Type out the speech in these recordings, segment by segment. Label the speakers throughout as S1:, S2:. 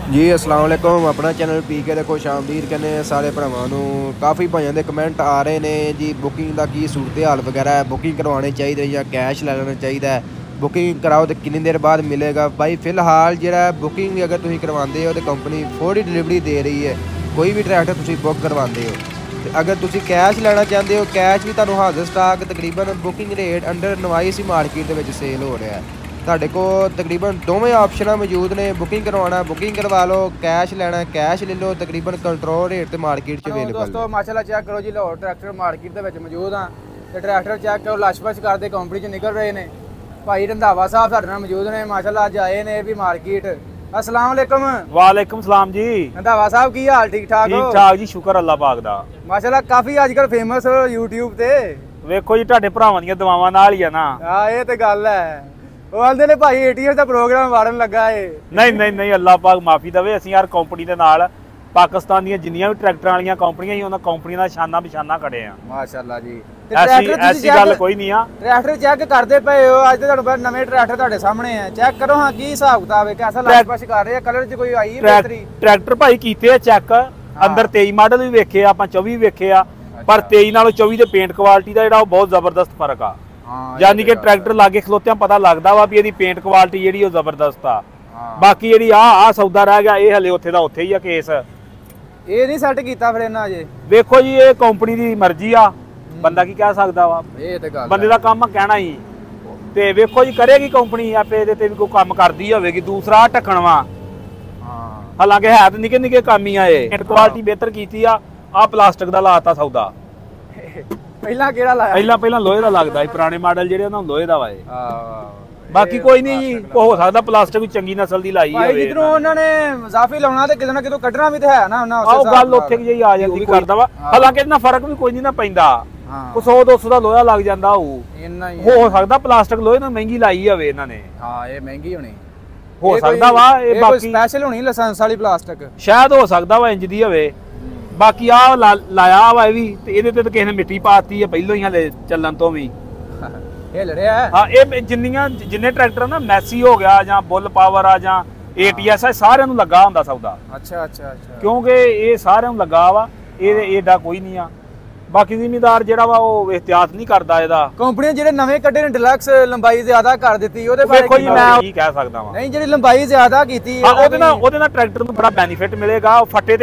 S1: जी अस्सलाम वालेकुम। अपना चैनल पीके दे खुश आमदीद कहने सारे भरावां नूं। काफ़ी भाइयों के कमेंट आ रहे हैं जी बुकिंग का की सूरत हाल वगैरह है, बुकिंग करवानी चाहिए या कैश ले लेना चाहिए, बुकिंग कराओ तो कितनी देर बाद मिलेगा। भाई फिलहाल जो बुकिंग अगर तुम करवाते हो तो कंपनी फौरी डिलीवरी दे रही है। कोई भी ट्रैक्टर तुम बुक करवाते हो तो अगर तुम कैश लेना चाहते हो कैश भी तुहानूं हाज़र स्टाक तकरीबन बुकिंग रेट अंडर 89 मार्केट के सेल हो रहा है। ਤੁਹਾਡੇ ਕੋਲ ਤਕਰੀਬਨ ਦੋਵੇਂ ਆਪਸ਼ਨਾਂ ਮੌਜੂਦ ਨੇ। ਬੁਕਿੰਗ ਕਰਵਾਉਣਾ ਬੁਕਿੰਗ ਕਰਵਾ ਲਓ, ਕੈਸ਼ ਲੈਣਾ ਕੈਸ਼ ਲੈ ਲਓ। ਤਕਰੀਬਨ ਕੰਟਰੋਲ ਰੇਟ ਤੇ ਮਾਰਕੀਟ 'ਚ ਅਵੇਲੇਬਲ। ਦੋਸਤੋ ਮਾਸ਼ਾਅੱਲਾ ਚੈੱਕ ਕਰੋ ਜੀ, ਲਾਹੌਰ ਟਰੈਕਟਰ ਮਾਰਕੀਟ ਦੇ ਵਿੱਚ ਮੌਜੂਦ ਆ ਤੇ ਟਰੈਕਟਰ ਚੈੱਕ ਕਰੋ ਲਸ਼ਪਸ਼ ਕਰਦੇ ਕੰਪਨੀ 'ਚ ਨਿਕਲ ਰਹੇ ਨੇ। ਭਾਈ ਰੰਧਾਵਾ ਸਾਹਿਬ ਸਾਡੇ ਨਾਲ ਮੌਜੂਦ ਨੇ ਮਾਸ਼ਾਅੱਲਾ, ਅੱਜ ਆਏ ਨੇ ਵੀ ਮਾਰਕੀਟ। अस्सलाम वालेकुम।
S2: वालेकुम सलाम जी।
S1: रंधावा साहब की हाल ठीक ठाक हो?
S2: ठीक ठाक जी, शुक्र अल्लाह पाक दा।
S1: माशाअल्लाह काफी अजकल फेमस हो YouTube ते।
S2: ਵੇਖੋ ਜੀ ਤੁਹਾਡੇ ਭਰਾਵਾਂ ਦੀਆਂ ਦੁਆਵਾਂ ਨਾਲ ਹੀ ਆ ਨਾ।
S1: ਹਾਂ ਇਹ ਤੇ ਗੱਲ ਹੈ। ਉਹ ਆਂਦੇ ਨੇ ਭਾਈ ATS ਦਾ ਪ੍ਰੋਗਰਾਮ ਵਾੜਨ ਲੱਗਾ ਏ।
S2: ਨਹੀਂ ਅੱਲਾਹ ਪਾਕ ਮਾਫੀ ਦੇਵੇ। ਅਸੀਂ ਯਾਰ ਕੰਪਨੀ ਦੇ ਨਾਲ ਪਾਕਿਸਤਾਨ ਦੀਆਂ ਜਿੰਨੀਆਂ ਵੀ ਟਰੈਕਟਰਾਂ ਵਾਲੀਆਂ ਕੰਪਨੀਆਂ ਸੀ ਉਹਨਾਂ ਕੰਪਨੀਆਂ ਦਾ ਸ਼ਾਨਾ ਬਿਸ਼ਾਨਾ ਖੜੇ ਆ। ਮਾਸ਼ਾਅੱਲਾ ਜੀ। ਐਸੀ ਗੱਲ ਕੋਈ ਨਹੀਂ ਆ। ਟਰੈਕਟਰ ਚੈੱਕ ਕਰਦੇ ਪਏ ਹੋ ਅੱਜ ਤੇ ਤੁਹਾਨੂੰ ਪਤਾ ਨਵੇਂ ਟਰੈਕਟਰ ਤੁਹਾਡੇ ਸਾਹਮਣੇ ਆ। ਚੈੱਕ ਕਰੋ ਹਾਂ ਕੀ ਹਿਸਾਬ ਕਿਤਾਬ ਹੈ, ਕਿਹਦਾ ਲਾਈਫ ਕਰ ਰਹੇ ਆ, ਕਲਰ 'ਚ ਕੋਈ ਆਈ ਹੈ ਬਿਹਤਰੀ? ਟਰੈਕਟਰ ਭਾਈ ਕੀਤੇ ਆ ਚੈੱਕ, ਅੰਦਰ 23 ਮਾਡਲ ਵੀ ਵੇਖੇ ਆ, ਆਪਾਂ 24 ਵੇਖੇ ਆ, ਪਰ 23 ਨਾਲੋਂ 24 ਦੇ ਪੇਂਟ ਕੁਆਲਿਟੀ ਦਾ ਜਿਹੜਾ ਉਹ ਬਹੁਤ ਜ਼ਬਰਦਸਤ ਫਰਕ ਆ। ਯਾਨੀ ਕਿ ਟਰੈਕਟਰ ਲਾਗੇ ਖਲੋਤਿਆਂ ਪਤਾ ਲੱਗਦਾ ਵਾ ਵੀ ਇਹਦੀ ਪੇਂਟ ਕੁਆਲਿਟੀ ਜਿਹੜੀ ਉਹ ਜ਼ਬਰਦਸਤ ਆ। ਬਾਕੀ ਜਿਹੜੀ ਆ ਸੌਦਾ ਰਹਿ ਗਿਆ ਇਹ ਹਲੇ ਉੱਥੇ ਦਾ ਉੱਥੇ ਹੀ ਆ ਕੇਸ। ਇਹ ਨਹੀਂ ਸੈੱਟ ਕੀਤਾ ਫਿਰ ਇਹਨਾਂ ਅਜੇ। ਵੇਖੋ ਜੀ ਇਹ ਕੰਪਨੀ ਦੀ ਮਰਜ਼ੀ ਆ, ਬੰਦਾ ਕੀ ਕਹਿ ਸਕਦਾ ਵਾ। ਇਹ ਤੇ ਗੱਲ ਬੰਦੇ ਦਾ ਕੰਮ ਆ ਕਹਿਣਾ ਹੀ। ਤੇ ਵੇਖੋ ਜੀ ਕਰੇਗੀ ਕੰਪਨੀ ਆਪੇ ਇਹਦੇ ਤੇ ਵੀ ਕੋਈ ਕੰਮ ਕਰਦੀ ਹੋਵੇਗੀ। ਦੂਸਰਾ ਢੱਕਣ ਵਾ, ਹਾਲਾਂਕਿ ਹੈ ਤਾਂ ਨਿੱਕੇ ਨਿੱਕੇ ਕੰਮ ਹੀ ਆ। ਇਹ ਪੇਂਟ ਕੁਆਲਿਟੀ ਬਿਹਤਰ ਕੀਤੀ ਆ। ਆ ਪਲਾਸਟਿਕ ਦਾ ਲਾਤਾ ਸੌਦਾ। ਪਹਿਲਾਂ ਕਿਹੜਾ ਲਾਇਆ? ਪਹਿਲਾਂ ਲੋਹੇ ਦਾ ਲੱਗਦਾ ਸੀ, ਪੁਰਾਣੇ ਮਾਡਲ ਜਿਹੜੇ ਉਹਨਾਂ ਨੂੰ ਲੋਹੇ ਦਾ ਵਾ ਇਹ। ਬਾਕੀ ਕੋਈ ਨਹੀਂ ਜੀ, ਹੋ ਸਕਦਾ ਪਲਾਸਟਿਕ ਵੀ ਚੰਗੀ ਨਸਲ ਦੀ ਲਾਈ ਹੋਵੇ। ਜਿੱਧਰੋਂ ਉਹਨਾਂ ਨੇ ਇਜ਼ਾਫੀ ਲਾਉਣਾ ਤੇ ਕਿਤੇ ਨਾ ਕਿਤੇ ਕੱਢਣਾ ਵੀ ਤੇ ਹੈ ਨਾ ਉਹਨਾਂ। ਉਹ ਗੱਲ ਉੱਥੇ ਜਿਹੀ ਆ ਜਾਂਦੀ ਕਰਦਾ ਵਾ। ਹਾਲਾਂਕਿ ਇਹਨਾਂ ਫਰਕ ਵੀ ਕੋਈ ਨਹੀਂ ਨਾ ਪੈਂਦਾ। ਕੋ 100-200 ਦਾ ਲੋਹਾ ਲੱਗ ਜਾਂਦਾ ਹੋਊ। ਹੋ ਸਕਦਾ ਪਲਾਸਟਿਕ ਲੋਹੇ ਨਾਲ ਮਹਿੰਗੀ ਲਾਈ ਹੋਵੇ ਇਹਨਾਂ ਨੇ। ਹਾਂ ਇਹ ਮਹਿੰਗੀ ਹੋਣੀ ਹੋ ਸਕਦਾ ਵਾ। ਇਹ ਬਾਕੀ ਸਪੈਸ਼ਲ ਹੋਣੀ ਲਾਇਸੈਂਸ ਵਾਲੀ ਪਲਾਸਟਿਕ ਸ਼ਾਇਦ ਹੋ ਸਕਦਾ ਵਾ ਇੰਜ ਦੀ ਹੋਵੇ। ਬਾਕੀ ਆ ਲਾਇਆ ਵਾ ਇਹ ਵੀ ਤੇ ਇਹਦੇ ਤੇ ਕਿਸੇ ਨੇ ਮਿੱਟੀ ਪਾਤੀ ਹੈ ਪਹਿਲੋਂ ਹੀ ਹਲੇ ਚੱਲਣ ਤੋਂ ਵੀ ਹਿੱਲ ਰਿਹਾ। ਹਾਂ ਇਹ ਜਿੰਨੇ ਟਰੈਕਟਰ ਨਾ ਮੈਸੀ ਹੋ ਗਿਆ ਜਾਂ ਬੁੱਲ ਪਾਵਰ ਆ ਜਾਂ ATS ਆ ਸਾਰਿਆਂ ਨੂੰ ਲੱਗਾ ਹੁੰਦਾ ਸੌਦਾ। ਅੱਛਾ ਕਿਉਂਕਿ ਇਹ ਸਾਰਿਆਂ ਨੂੰ ਲੱਗਾ ਵਾ, ਇਹ ਏਡਾ ਕੋਈ ਨਹੀਂ ਆ। ਬਾਕੀ ਜ਼ਿਮੀਦਾਰ ਜਿਹੜਾ ਵਾ ਉਹ ਇhtiyat ਨਹੀਂ ਕਰਦਾ ਇਹਦਾ। ਕੰਪਨੀ ਜਿਹੜੇ ਨਵੇਂ ਕੱਢੇ ਨੇ ਡਿਲਕਸ ਲੰਬਾਈ ਜ਼ਿਆਦਾ ਕਰ ਦਿੱਤੀ ਉਹਦੇ ਬਾਰੇ ਵੇਖੋ ਜੀ ਮੈਂ ਕੀ ਕਹਿ ਸਕਦਾ ਵਾਂ। ਨਹੀਂ ਜਿਹੜੀ ਲੰਬਾਈ ਜ਼ਿਆਦਾ ਕੀਤੀ ਉਹਦੇ ਨਾਲ ਟਰੈਕਟਰ ਨੂੰ ਬੜਾ ਬੈਨੀਫਿਟ ਮਿਲੇਗਾ। ਫੱਟੇ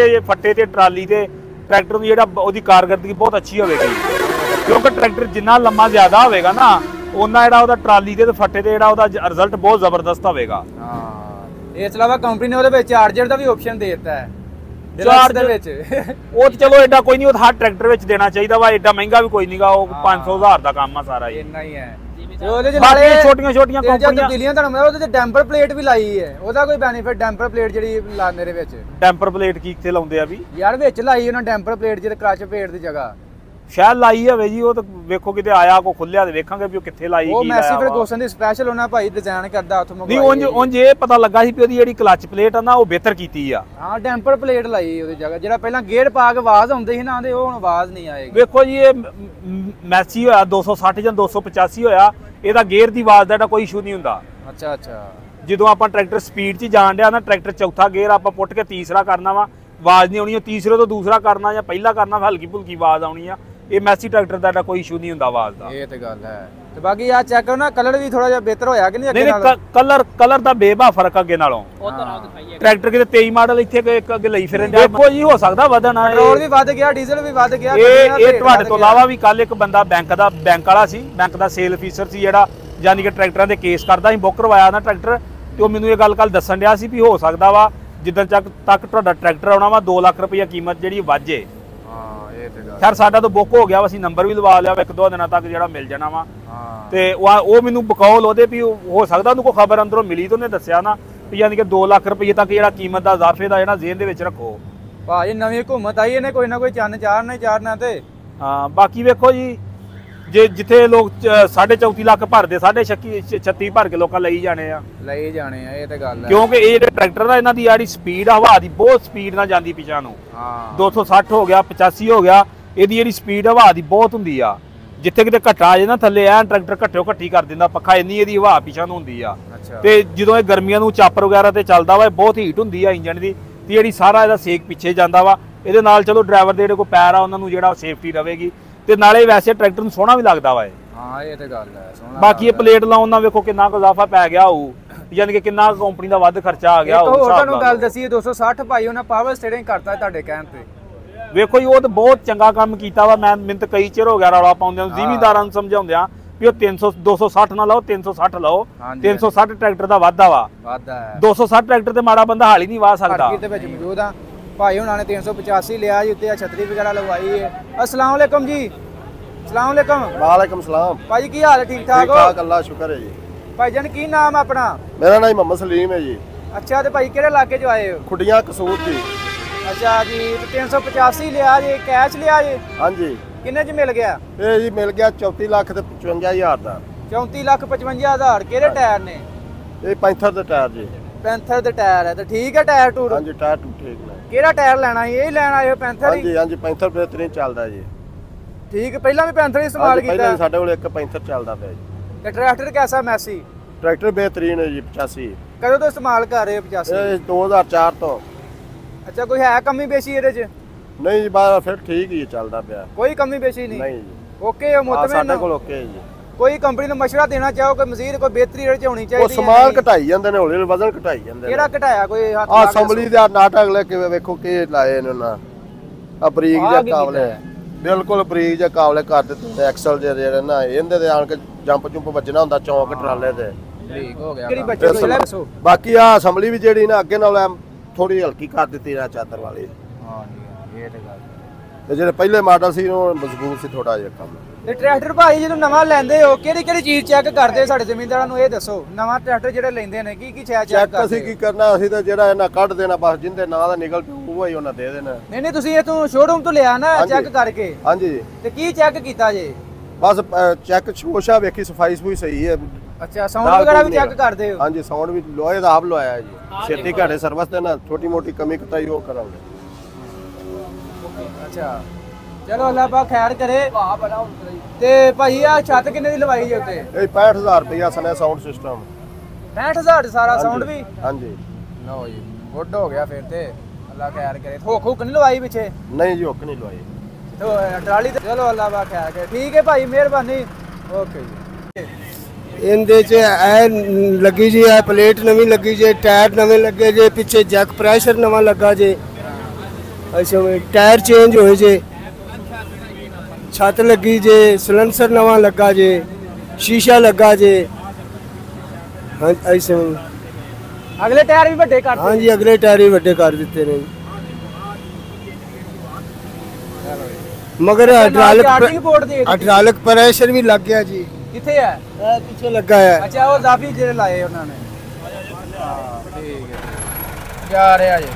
S2: ਤੇ ਟਰਾਲੀ ਤੇ ਟਰੈਕਟਰ ਨੂੰ ਜਿਹੜਾ ਉਹਦੀ ਕਾਰਗਰਦਗੀ ਬਹੁਤ ਅੱਛੀ ਹੋਵੇਗੀ। ਕਿਉਂਕਿ ਟਰੈਕਟਰ ਜਿੰਨਾ ਲੰਮਾ ਜ਼ਿਆਦਾ ਹੋਵੇਗਾ ਨਾ ਉਹਨਾਂ ਜਿਹੜਾ ਉਹਦਾ ਟਰਾਲੀ ਤੇ ਫੱਟੇ ਤੇ ਜਿਹੜਾ ਉਹਦਾ ਰਿਜ਼ਲਟ ਬਹੁਤ ਜ਼ਬਰਦਸਤ ਹੋਵੇਗਾ। ਇਸ ਤੋਂ ਇਲਾਵਾ ਕੰਪਨੀ ਨੇ ਉਹਦੇ ਵਿੱਚ ਚਾਰਜਰ ਦਾ ਵੀ ਆਪਸ਼ਨ ਦੇ ਦਿੱਤਾ ਹੈ ਚਾਰਜ ਦੇ ਵਿੱਚ। ਉਹ ਤੇ ਚਲੋ ਐਡਾ ਕੋਈ ਨਹੀਂ, ਉਹ ਹਰ ਟਰੈਕਟਰ ਵਿੱਚ ਦੇਣਾ ਚਾਹੀਦਾ ਵਾ। ਐਡਾ ਮਹਿੰਗਾ ਵੀ ਕੋਈ ਨਹੀਂਗਾ, ਉਹ 500,000 ਦਾ ਕੰਮ ਆ ਸਾਰਾ। ਇੰਨਾ ਹੀ ਹੈ। ਉਹਦੇ ਚ ਨਾਲੇ ਛੋਟੀਆਂ ਕੰਪਨੀਆਂ ਤੁਹਾਨੂੰ ਮੈਂ ਉਹਦੇ ਤੇ ਡੈਂਪਰ ਪਲੇਟ ਵੀ ਲਾਈ ਹੈ। ਉਹਦਾ ਕੋਈ ਬੈਨੀਫਿਟ ਡੈਂਪਰ ਪਲੇਟ ਜਿਹੜੀ ਲਾਉਂਦੇ ਦੇ ਵਿੱਚ? ਡੈਂਪਰ ਪਲੇਟ ਕੀ ਕਿੱਥੇ ਲਾਉਂਦੇ ਆ ਵੀ ਯਾਰ? ਵਿੱਚ ਲਾਈ ਉਹਨਾਂ ਡੈਂਪਰ ਪਲੇਟ ਜਿਹੜੇ ਕਲਚ ਪਲੇਟ ਦੀ ਜਗ੍ਹਾ ਸ਼ਾਇਦ ਲਾਈ ਹੋਵੇ ਜੀ। ਉਹ ਤਾਂ ਵੇਖੋ ਕਿਤੇ ਆਇਆ ਕੋ ਖੁੱਲਿਆ ਤੇ ਵੇਖਾਂਗੇ ਵੀ ਉਹ ਕਿੱਥੇ ਲਾਈ। ਉਹ ਮੈਸੀ ਫਰਗੂਸਨ ਦੀ ਸਪੈਸ਼ਲ ਉਹਨਾਂ ਭਾਈ ਡਿਜ਼ਾਈਨ ਕਰਦਾ ਉੱਥੋਂ ਮੰਗਵਾਈ। ਨਹੀਂ ਉਂਝ ਇਹ ਪਤਾ ਲੱਗਾ ਸੀ ਵੀ ਉਹਦੀ ਜਿਹੜੀ ਕਲਚ ਪਲੇਟ ਆ ਨਾ ਉਹ ਬਿਹਤਰ ਕੀਤੀ ਆ। ਹਾਂ ਡੈਂਪਰ ਪਲੇਟ ਲਾਈ ਉਹਦੀ ਜਗ੍ਹਾ। ਜਿਹੜਾ ਪਹਿਲਾਂ ਗੇਅਰ ਪਾ ਕੇ ਆਵਾਜ਼ ਆਉਂਦੀ ਸੀ ਨਾ ਆਂਦੇ ਉਹ ਹੁਣ ਆਵਾਜ਼ ਨਹੀਂ ਆਏਗੀ। ਵੇਖੋ ਜੀ ਇਹ ਮੈਸੀ ਹੋਇਆ 260 ਜਾਂ 285 ਹੋਇਆ, ਇਹਦਾ ਗੇਅਰ ਦੀ ਆਵਾਜ਼ ਦਾ ਕੋਈ ਇਸ਼ੂ ਨਹੀਂ ਹੁੰਦਾ। ਅੱਛਾ ਜਦੋਂ ਆਪਾਂ ਟਰੈਕਟਰ ਸਪੀਡ 'ਚ ਜਾਣ ਡਿਆ ਨਾ ਟਰੈਕਟਰ ਚੌਥਾ ਗੇਅਰ ਆਪਾਂ ਪੁੱਟ ਕੇ ਤੀਸਰਾ ਕਰਨਾ ਵਾ, ਆਵਾਜ਼ ਨਹੀਂ ਆਉਣੀ। ਤੀਸਰੇ ਤੋਂ ਦੂਸਰਾ ਕਰਨਾ ਜਾਂ ਪਹਿਲਾ ਕਰਨਾ ਹਲਕੀ ਫੁਲਕੀ ਆਵਾਜ਼ ਆਉਣੀ ਆ। ਇਹ ਮੈਸੀ ਟਰੈਕਟਰ ਦਾ ਕੋਈ ਇਸ਼ੂ ਨਹੀਂ ਹੁੰਦਾ ਆਵਾਜ਼ ਦਾ। ਇਹ ਤੇ ਗੱਲ ਹੈ। ਤੇ ਬਾਕੀ ਆ ਚੈੱਕ ਕਰੋ ਨਾ ਕਲਰ ਵੀ ਥੋੜਾ ਜਿਹਾ ਬਿਹਤਰ ਹੋਇਆ ਕਿ ਨਹੀਂ ਅੱਗੇ ਨਾਲੋਂ? ਕਲਰ ਦਾ ਬੇਬਾ ਫਰਕ ਅੱਗੇ ਨਾਲੋਂ। ਟਰੈਕਟਰ ਕਿਤੇ 23 ਮਾਡਲ ਇੱਥੇ ਇੱਕ ਅੱਗੇ ਲਈ ਫਿਰਨ ਡਿਆ। ਦੇਖੋ ਜੀ ਹੋ ਸਕਦਾ ਵਧਣਾ, ਪੈਟਰੋਲ ਵੀ ਵੱਧ ਗਿਆ, ਡੀਜ਼ਲ ਵੀ ਵੱਧ ਗਿਆ। ਇਹ ਤੁਹਾਡੇ ਤੋਂ ਇਲਾਵਾ ਵੀ ਕੱਲ ਇੱਕ ਬੰਦਾ ਬੈਂਕ ਵਾਲਾ ਸੀ, ਬੈਂਕ ਦਾ ਸੇਲ ਅਫੀਸਰ ਸੀ ਜਿਹੜਾ ਯਾਨੀ ਕਿ ਟਰੈਕਟਰਾਂ ਦੇ ਕੇਸ ਕਰਦਾ ਸੀ। ਬੁੱਕ ਕਰਵਾਇਆ ਨਾ ਟਰੈਕਟਰ ਤੇ ਉਹ ਮੈਨੂੰ ਇਹ ਗੱਲ ਕੱਲ ਦੱਸਣ ਡਿਆ ਸੀ ਵੀ ਹੋ ਸਕਦਾ ਵਾ ਜਿੱਦਣ ਤੱਕ ਤੁਹਾਡਾ ਟਰੈਕਟਰ ਆਉਣਾ ਵਾ 2 ਲੱਖ ਰੁਪਈਆ ਕੀਮਤ ਜਿਹੜੀ ਵੱਧ ਜੇ। ਖੈਰ ਸਾਡਾ ਤਾਂ ਬੁੱਕ ਹੋ ਗਿਆ ਵਾ, ਅਸੀਂ ਨੰਬਰ ਵੀ ਲਵਾ ਲਿਆ, 1-2 ਦਿਨਾਂ ਤੱਕ ਜਿਹੜਾ ਮਿਲ ਜਾਣਾ ਵਾ। ਤੇ ਉਹ ਮੈਨੂੰ ਬਕੌਲ ਉਹਦੇ ਵੀ ਹੋ ਸਕਦਾ ਉਹਨੂੰ ਕੋਈ ਖਬਰ ਅੰਦਰੋਂ ਮਿਲੀ ਤਾਂ ਉਹਨੇ ਦੱਸਿਆ ਨਾ ਵੀ ਯਾਨੀ ਕਿ 2 ਲੱਖ ਰੁਪਏ ਤੱਕ ਜਿਹੜਾ ਕੀਮਤ ਦਾ ਇਜ਼ਾਫੇ ਦਾ ਜਿਹੜਾ ਜ਼ੇਨ ਦੇ ਵਿੱਚ ਰੱਖੋ। ਭਾਜੀ ਨਵੀਂ ਹਕੂਮਤ ਆਈ ਇਹਨੇ ਕੋਈ ਨਾ ਕੋਈ ਚੰਨ ਚਾੜਨਾ ਤੇ। ਹਾਂ ਬਾਕੀ ਵੇਖੋ ਜੀ ਜਿੱਥੇ ਲੋਕ 34.5 ਲੱਖ ਭਰਦੇ 36 ਭਰ ਕੇ ਲੋਕਾਂ ਲਈ ਜਾਣੇ ਆ। ਇਹ ਤੇ ਗੱਲ ਹੈ। ਕਿਉਂਕਿ ਇਹ ਜਿਹੜੇ ਟਰੈਕਟਰ ਦਾ ਇਹਨਾਂ ਦੀ ਜਿਹੜੀ ਸਪੀਡ ਆ ਹਵਾ ਦੀ ਬਹੁਤ ਸਪੀਡ ਨਾਲ ਜਾਂਦੀ ਪਿਛਾਂ ਨੂੰ। 260 ਹੋ ਗਿਆ 85 ਹੋ ਗਿਆ, ਇਹਦੀ ਜਿਹੜੀ ਸਪੀਡ ਹਵਾ ਦੀ ਬਹੁਤ ਹੁੰਦੀ ਆ। ਜਿੱਥੇ ਕਿਤੇ ਘਟਾ ਆ ਜੇ ਨਾ ਥੱਲੇ ਐਨ ਟਰੈਕਟਰ ਘੱਟੋ ਘੱਟੀ ਕਰ ਦਿੰਦਾ ਪੱਖਾ, ਇੰਨੀ ਇਹਦੀ ਹਵਾ ਪਿਛਾਂ ਨੂੰ ਹੁੰਦੀ ਆ। ਤੇ ਜਦੋਂ ਇਹ ਗਰਮੀਆਂ ਨੂੰ ਚਾਪਰ ਵਗੈਰਾ ਤੇ ਚੱਲਦਾ ਵਾ ਬਹੁਤ ਹੀਟ ਹੁੰਦੀ ਆ ਇੰਜਨ ਦੀ ਤੇ ਜਿਹੜੀ ਸਾਰਾ ਇਹਦਾ ਸੇਕ ਪਿੱਛੇ ਜਾਂਦਾ ਵਾ। ਇਹਦੇ ਨਾਲ ਚਲੋ ਡਰਾਈਵਰ ਦੇ ਜਿਹੜੇ ਕੋਈ ਪੈਰ ਆ ਉਹਨਾਂ ਨੂੰ ਜਿਹੜਾ ਸੇਫਟੀ ਰਵੇਗੀ ਤੇ ਨਾਲੇ ਵੈਸੇ ਟਰੈਕਟਰ ਨੂੰ ਸੋਹਣਾ ਵੀ ਲੱਗਦਾ ਵਾ ਇਹ।
S3: ਹਾਂ ਇਹ ਤੇ ਗੱਲ ਹੈ ਸੋਹਣਾ।
S2: ਬਾਕੀ ਇਹ ਪਲੇਟ ਲਾਉਣ ਨਾਲ ਵੇਖੋ ਕਿੰਨਾ ਕੁ ਇਜ਼ਾਫਾ ਪੈ ਗਿਆ ਹੋਊ, ਯਾਨੀ ਕਿ ਕਿੰਨਾ ਕੰਪਨੀ ਦਾ ਵੱਧ ਖਰਚਾ ਆ ਗਿਆ ਹੋਊ।
S3: ਹੋਰ ਤੁਹਾਨੂੰ ਗੱਲ ਦੱਸੀਏ 260 ਭਾਈ ਉਹਨਾਂ ਪਾਵਰ ਸਟੀਅਰਿੰਗ ਕਰਤਾ ਤੁਹਾਡੇ ਕਹਿਣ ਤੇ।
S2: ਵੇਖੋ ਜੀ ਉਹ ਤਾਂ ਬਹੁਤ ਚੰਗਾ ਕੰਮ ਕੀਤਾ ਵਾ। ਮੈਨੂੰ ਤਾਂ ਕਈ ਚਿਰ ਹੋ ਗਿਆ ਰੌਲਾ ਪਾਉਂਦਿਆਂ ਨੂੰ, ਜ਼ਿਮੀਂਦਾਰਾਂ ਨੂੰ ਸਮਝਾਉਂਦਿਆਂ ਵੀ ਉਹ 260 ਨਾ ਲਓ 360 ਲਓ। 360 ਟਰੈਕਟਰ ਦਾ ਵਾਧਾ ਵਾ, 260 ਟਰੈਕਟਰ ਤੇ ਮਾੜਾ ਬੰਦਾ ਹਾਲ ਹੀ ਨਹੀਂ ਵਾਹ ਸਕਦਾ।
S3: ਦੇ ਵਿੱਚ ਮੌਜੂਦ ਆ ਭਾਈ ਉਹਨਾਂ ਨੇ 385 ਲਿਆ ਜੀ, ਉੱਤੇ ਆ ਛਤਰੀ ਵਗੈਰਾ ਲਗਵਾਈ ਹੈ। अस्सलाम वालेकुम जी। अस्सलाम वालेकुम।
S4: वालेकुम सलाम।
S3: ਭਾਈ ਕੀ ਹਾਲ ਹੈ? ਠੀਕ ਠਾਕ ਹੋ?
S4: ठीक अल्लाह शुक्र है जी।
S3: ਭਾਈਜਾਨ ਕੀ ਨਾਮ ਆਪਣਾ?
S4: मेरा नाम मोहम्मद सलीम है जी।
S3: ਅੱਛਾ ਤੇ ਭਾਈ ਕਿਹੜੇ ਇਲਾਕੇ ਚੋਂ ਆਏ ਹੋ?
S4: खुडियां कसूर जी।
S3: ਅੱਛਾ ਜੀ 385 ਲਿਆ ਜੀ, ਕੈਸ਼ ਲਿਆ ਜੀ?
S4: हाँ जी।
S3: ਕਿੰਨੇ ਚ ਮਿਲ ਗਿਆ?
S4: ਇਹ ਜੀ ਮਿਲ ਗਿਆ 34 ਲੱਖ ਤੇ 55000 ਦਾ।
S3: 34,55,000। ਕਿਹੜੇ ਟਾਇਰ ਨੇ?
S4: ਇਹ ਪੈਂਥਰ ਦੇ ਟਾਇਰ ਜੀ।
S3: ਪੈਂਥਰ ਦੇ ਟਾਇਰ ਹੈ ਤੇ ਠੀਕ ਹੈ ਟਾਇਰ ਟੂਰ?
S4: हाँ जी टायर ठीक ने।
S3: ਕਿਹੜਾ ਟਾਇਰ ਲੈਣਾ ਸੀ? ਇਹ ਲੈਣ ਆਏ ਹੋ ਪੈਂਥਰ
S4: हाँ
S3: ਹੀ?
S4: जी हाँ जी ਪੈਂਥਰ ਬਿਹਤਰੀਨ ਚੱਲਦਾ ਜੀ।
S3: ਠੀਕ ਪਹਿਲਾਂ ਵੀ ਪੈਂਥਰ ਹੀ ਇਸਤੇਮਾਲ ਕੀਤਾ?
S4: ਪਹਿਲਾਂ ਸਾਡੇ ਕੋਲ ਇੱਕ ਪੈਂਥਰ ਚੱਲਦਾ ਪਿਆ ਜੀ।
S3: ਤੇ ਟਰੈਕਟਰ ਕੈਸਾ ਮੈਸੀ?
S4: ਟਰੈਕਟਰ ਬਿਹਤਰੀਨ ਹੈ ਜੀ 85।
S3: ਕਦੋਂ ਤੋਂ ਇਸਤੇਮਾਲ ਕਰ ਰਹੇ ਹੋ 85?
S4: ਇਹ 2004 ਤੋਂ।
S3: ਅੱਛਾ ਕੋਈ ਹੈ ਕਮੀ ਬੇਸ਼ੀ ਇਹਦੇ ਚ?
S4: ਨਹੀਂ ਜੀ ਬਾਹਰ ਫਿਰ ਠੀਕ ਹੀ ਚੱਲਦਾ ਪਿਆ।
S3: ਕੋਈ ਕਮੀ ਬੇਸ਼ੀ ਨਹੀਂ?
S4: ਨਹੀਂ ਜੀ
S3: ਓਕੇ ਹੋ ਮੁਤਮਿਨ?
S4: ਸਾਡੇ ਕੋਲ ਓਕੇ ਹੈ ਜੀ।
S3: ਕੋਈ ਕੰਪਨੀ ਨੂੰ ਮਸ਼ਵਰਾ ਦੇਣਾ ਚਾਹੋ ਕੋਈ ਮਜ਼ੀਦ ਕੋਈ ਬਿਹਤਰੀ ਇਹਦੇ ਚ ਹੋਣੀ
S4: ਉਹ
S3: ਚਾਹੀਦੀ?
S4: ਸਮਾਨ ਘਟਾਈ ਜਾਂਦੇ ਨੇ ਹੌਲੀ ਹੌਲੀ ਵਜ਼ਨ ਘਟਾਈ ਜਾਂਦੇ ਨੇ।
S3: ਕਿਹੜਾ ਘਟਾਇਆ ਕੋਈ ਹੱਥ
S4: ਆ ਅਸੈਂਬਲੀ ਦੇ ਨਾਟਕ ਅਗਲੇ ਕਿਵੇਂ ਵੇਖੋ ਕੀ ਲਾਏ ਨੇ ਉਹਨਾਂ ਆ ਬਰੀਕ ਜਿਹਾ ਕਾਬਲੇ ਬਿਲਕੁਲ ਬਰੀਕ ਜਿਹਾ ਕਾਬਲੇ ਕਰ ਦਿੱਤੇ ਐਕਸਲ ਜਿਹੜੇ ਨਾ ਇਹਦੇ ਤੇ ਆਣ ਕੇ ਜੰਪ ਜੰਪ ਵੱਜਣਾ ਹੁੰਦਾ ਚੌਂਕ ਟਰਾਲੇ ਤੇ
S3: ਬਰੀਕ ਹੋ ਗਿਆ। ਕਿਹੜੀ ਬੱਚੇ ਕੋਈ ਦੱਸੋ?
S4: ਬਾਕੀ ਆ ਅਸੈਂਬਲੀ ਵੀ ਜਿਹੜੀ ਨਾ ਅੱਗੇ ਨਾਲ ਥੋੜੀ ਹਲਕੀ ਕਰ ਦਿੱਤੀ ਨਾ ਚਾਦਰ ਵਾਲੀ।
S3: ਹਾਂ ਇਹ ਤੇ ਗੱਲ।
S4: ਤੇ ਜਿਹੜੇ ਪਹਿਲੇ ਮਾਡਲ ਸੀ ਉਹ ਮਜ਼ਬੂਤ ਸੀ ਥੋੜਾ ਜਿਹਾ ਕੰਮ।
S3: ਤੇ ਟਰੈਕਟਰ ਭਾਈ ਜਦੋਂ ਨਵਾਂ ਲੈਂਦੇ ਹੋ ਕਿਹੜੀ ਕਿਹੜੀ ਚੀਜ਼ ਚੈੱਕ ਕਰਦੇ ਸਾਡੇ ਜ਼ਮੀਂਦਾਰਾਂ ਨੂੰ ਇਹ ਦੱਸੋ? ਨਵਾਂ ਟਰੈਕਟਰ ਜਿਹੜੇ ਲੈਂਦੇ ਨੇ ਕੀ ਚੈੱਕ ਕਰਦੇ?
S4: ਅਸੀਂ ਕੀ ਕਰਨਾ, ਅਸੀਂ ਤਾਂ ਜਿਹੜਾ ਇਹਨਾਂ ਕੱਢ ਦੇਣਾ ਬਸ, ਜਿੰਦੇ ਨਾਂ ਦਾ ਨਿਕਲ ਪਿਆ ਉਹ ਹੀ ਉਹਨਾਂ ਦੇ ਦੇਣਾ।
S3: ਨਹੀਂ ਤੁਸੀਂ ਇਹ ਤੋਂ ਸ਼ੋਰੂਮ ਤੋਂ ਲਿਆ ਨਾ ਚੈੱਕ ਕਰਕੇ?
S4: ਹਾਂਜੀ।
S3: ਤੇ ਕੀ ਚੈੱਕ ਕੀਤਾ ਜੇ?
S4: ਬਸ ਚੈੱਕ ਸ਼ੋਸ਼ਾ ਵੇਖੀ ਸਫਾਈ ਸੁਈ ਸਹੀ ਹੈ।
S3: ਅੱਛਾ ਸਾਊਂਡ ਵਗੈਰਾ ਵੀ ਚੈੱਕ ਕਰਦੇ ਹੋ?
S4: ਹਾਂਜੀ ਸਾਊਂਡ ਵੀ ਲੋਹੇ ਦਾ ਆਪ ਲਵਾਇਆ ਜੀ। ਛੇਤੀ ਘਾਟੇ ਸਰਵਿਸ ਤੇ ਨਾ ਛੋਟੀ ਮੋਟੀ ਕਮੀ ਕਤਾਈ ਉਹ ਕਰਾਂਗੇ।
S3: ਅੱਛਾ ਚਲੋ ਅੱਲਾਹ ਪਾਕ ਖੈਰ ਕਰੇ। ਤੇ ਭਾਈ ਆ ਛੱਤ ਕਿੰਨੇ ਦੀ ਲਵਾਈ ਜੇ ਉੱਤੇ?
S4: ਇਹ 65000 ਰੁਪਇਆ ਸਨੇ ਸਾਊਂਡ ਸਿਸਟਮ।
S3: 65000 ਸਾਰਾ ਸਾਊਂਡ ਵੀ?
S4: ਹਾਂਜੀ।
S3: ਲਓ ਜੀ ਗੁੱਡ ਹੋ ਗਿਆ ਫਿਰ ਤੇ ਅੱਲਾਹ ਖੈਰ ਕਰੇ। ਹੁੱਕ ਹੁੱਕ ਨਹੀਂ ਲਵਾਈ ਪਿੱਛੇ?
S4: ਨਹੀਂ ਜੀ ਹੁੱਕ ਨਹੀਂ ਲਵਾਈ।
S3: ਤੋ ਟਰਾਲੀ ਤੇ ਚਲੋ ਅੱਲਾਹ ਪਾਕ ਖੈਰ ਕਰੇ। ਠੀਕ ਹੈ ਭਾਈ ਮਿਹਰਬਾਨੀ। ਓਕੇ ਜੀ।
S5: ਇਹਦੇ ਚ ਐ ਲੱਗੀ ਜੀ ਐ ਪਲੇਟ ਨਵੀਂ ਲੱਗੀ ਜੇ, ਟਾਇਰ ਨਵੇਂ ਲੱਗੇ ਜੇ, ਪਿੱਛੇ ਜੈਕ ਪ੍ਰੈਸ਼ਰ ਨਵਾਂ ਲੱਗਾ ਜੇ। ਅੱਛਾ ਟਾਇਰ ਚੇਂਜ ਹੋਏ ਜੇ, ਛੱਤ ਲੱਗੀ ਜੇ, ਸਿਲੰਸਰ ਨਵਾਂ ਲੱਗਾ ਜੇ, ਸ਼ੀਸ਼ਾ ਲੱਗਾ ਜੇ। ਹਾਂ ਐਸੇ
S3: ਅਗਲੇ ਟਾਇਰ ਵੀ ਵੱਡੇ ਕਰ ਦਿੱਤੇ?
S5: ਹਾਂਜੀ ਅਗਲੇ ਟਾਇਰ ਵੀ ਵੱਡੇ ਕਰ ਦਿੱਤੇ ਨੇ ਮਗਰ ਹਾਈਡ੍ਰੋਲਿਕ ਪ੍ਰੈਸ਼ਰ ਵੀ ਲੱਗ ਗਿਆ ਜੀ।
S3: ਕਿੱਥੇ ਹੈ?
S5: ਇਹ ਪਿੱਛੇ ਲੱਗਾ ਹੈ।
S3: ਅੱਛਾ ਉਹ ਜ਼ਾਫੀ ਜਿਹੜੇ ਲਾਏ ਉਹਨਾਂ ਨੇ। ਹਾਂ ਠੀਕ ਹੈ ਜਾ ਰਿਹਾ ਜੀ।